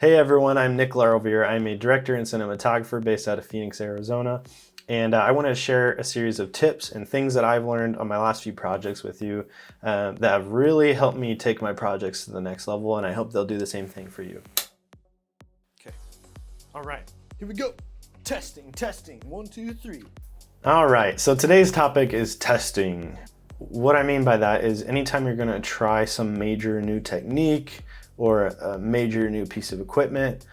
Hey everyone, I'm LaRovere. I'm a director and cinematographer based out of Phoenix, Arizona. And I want to share a series of tips and things that I've learned on my last few projects with you that have really helped me take my projects to the next level, and I hope they'll do the same thing for you. Okay. All right. Here we go. Testing. 1, 2, 3. All right, so today's topic is testing. What I mean by that is anytime you're going to try some major new technique or a major new piece of equipment,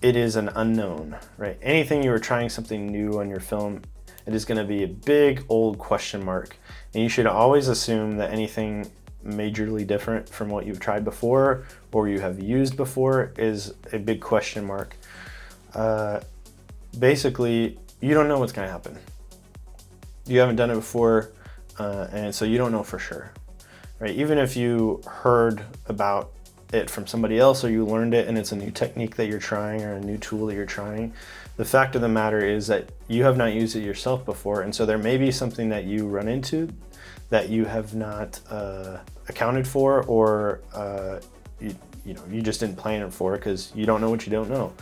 it is an unknown, right? Anything you are trying something new on your film, it is going to be a big old question mark. And you should always assume that anything majorly different from what you've tried before or you have used before is a big question mark. Basically, you don't know what's going to happen. You haven't done it before, and so you don't know for sure, right? Even if you heard about it from somebody else or you learned it and it's a new technique that you're trying or a new tool that you're trying, the fact of the matter is that you have not used it yourself before, and so there may be something that you run into that you have not accounted for, or you just didn't plan it for because you don't know what you don't know.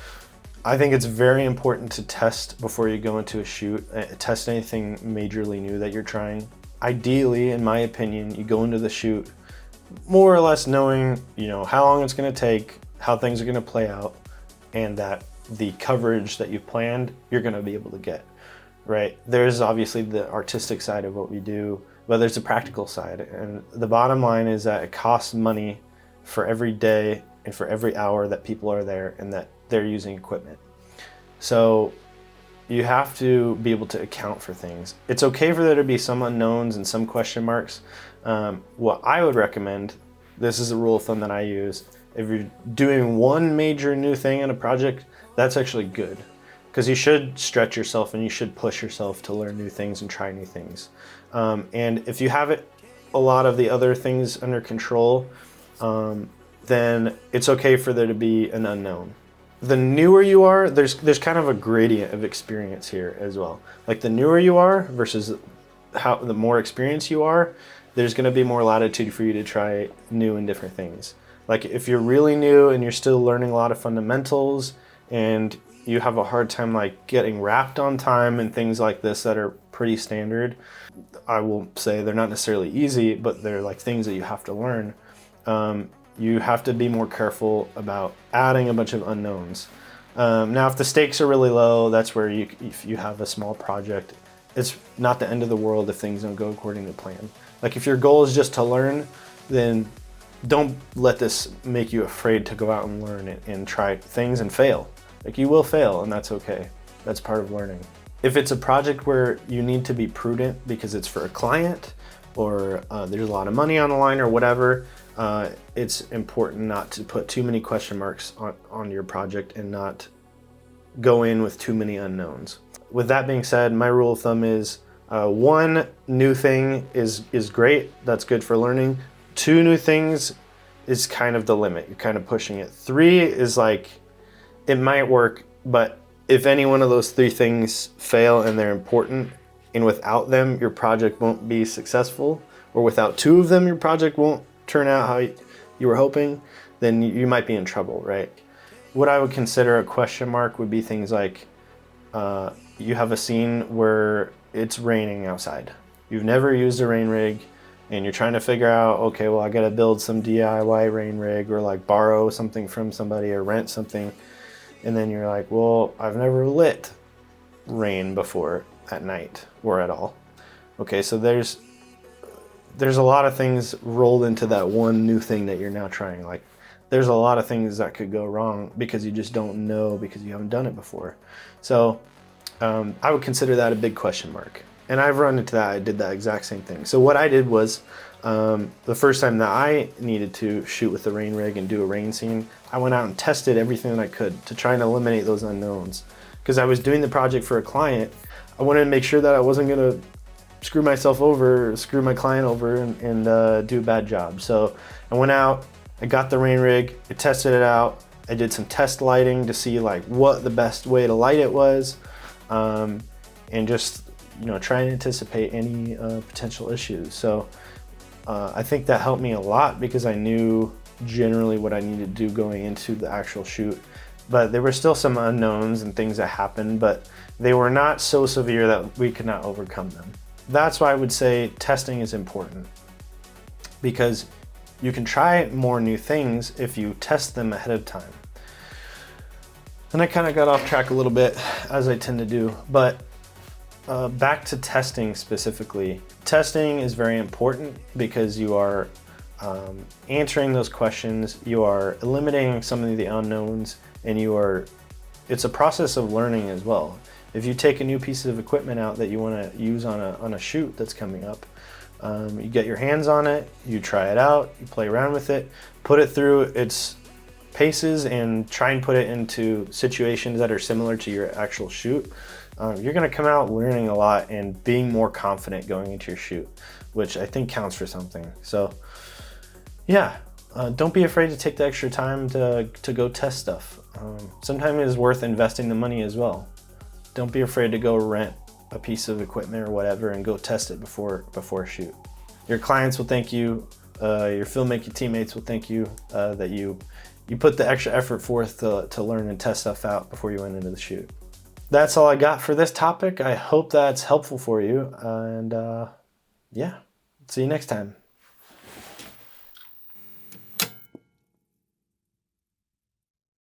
I think it's very important to test before you go into a shoot. Test anything majorly new that you're trying. Ideally, in my opinion, you go into the shoot more or less knowing, how long it's going to take, how things are going to play out, and that the coverage that you've planned, you're going to be able to get, right? There's obviously the artistic side of what we do, but there's the practical side. And the bottom line is that it costs money for every day and for every hour that people are there and that they're using equipment. So you have to be able to account for things. It's okay for there to be some unknowns and some question marks. What I would recommend, this is a rule of thumb that I use, if you're doing one major new thing in a project, that's actually good, because you should stretch yourself and you should push yourself to learn new things and try new things. And if you have a lot of the other things under control, then it's okay for there to be an unknown. The newer you are, there's kind of a gradient of experience here as well. Like the newer you are versus the more experienced you are, there's going to be more latitude for you to try new and different things. Like if you're really new and you're still learning a lot of fundamentals and you have a hard time like getting wrapped on time and things like this that are pretty standard, I will say they're not necessarily easy, but they're like things that you have to learn. You have to be more careful about adding a bunch of unknowns. Now, if the stakes are really low, that's where if you have a small project, it's not the end of the world if things don't go according to plan. Like if your goal is just to learn, then don't let this make you afraid to go out and learn it and try things and fail. Like you will fail, and that's okay. That's part of learning. If it's a project where you need to be prudent because it's for a client or there's a lot of money on the line or whatever, it's important not to put too many question marks on your project and not go in with too many unknowns. With that being said, my rule of thumb is one new thing is great. That's good for learning. 2 new things is kind of the limit. You're kind of pushing it. 3 is like, it might work, but if any one of those 3 things fail and they're important, and without them, your project won't be successful, or without 2 of them, your project won't turn out how you were hoping, then you might be in trouble, right? What I would consider a question mark would be things like you have a scene where it's raining outside. You've never used a rain rig and you're trying to figure out, okay, well, I gotta build some DIY rain rig or like borrow something from somebody or rent something. And then you're like, well, I've never lit rain before at night or at all. Okay, so there's a lot of things rolled into that one new thing that you're now trying. Like there's a lot of things that could go wrong because you just don't know because you haven't done it before. So I would consider that a big question mark. And I've run into that. I did that exact same thing. So what I did was the first time that I needed to shoot with the rain rig and do a rain scene, I went out and tested everything that I could to try and eliminate those unknowns. Because I was doing the project for a client, I wanted to make sure that I wasn't going to screw myself over, screw my client over, and do a bad job. So I went out, I got the rain rig, I tested it out, I did some test lighting to see like what the best way to light it was, and just try and anticipate any potential issues. So I think that helped me a lot because I knew generally what I needed to do going into the actual shoot. But there were still some unknowns and things that happened, but they were not so severe that we could not overcome them. That's why I would say testing is important, because you can try more new things if you test them ahead of time. And I kind of got off track a little bit, as I tend to do, but back to testing specifically. Testing is very important because you are answering those questions, you are eliminating some of the unknowns, and it's a process of learning as well. If you take a new piece of equipment out that you want to use on a shoot that's coming up, you get your hands on it, you try it out, you play around with it, put it through its paces and try and put it into situations that are similar to your actual shoot. You're going to come out learning a lot and being more confident going into your shoot, which I think counts for something. So yeah, don't be afraid to take the extra time to go test stuff. Sometimes it is worth investing the money as well. Don't be afraid to go rent a piece of equipment or whatever and go test it before a shoot. Your clients will thank you, your filmmaking teammates will thank you that you put the extra effort forth to learn and test stuff out before you went into the shoot. That's all I got for this topic. I hope that's helpful for you, and yeah, see you next time.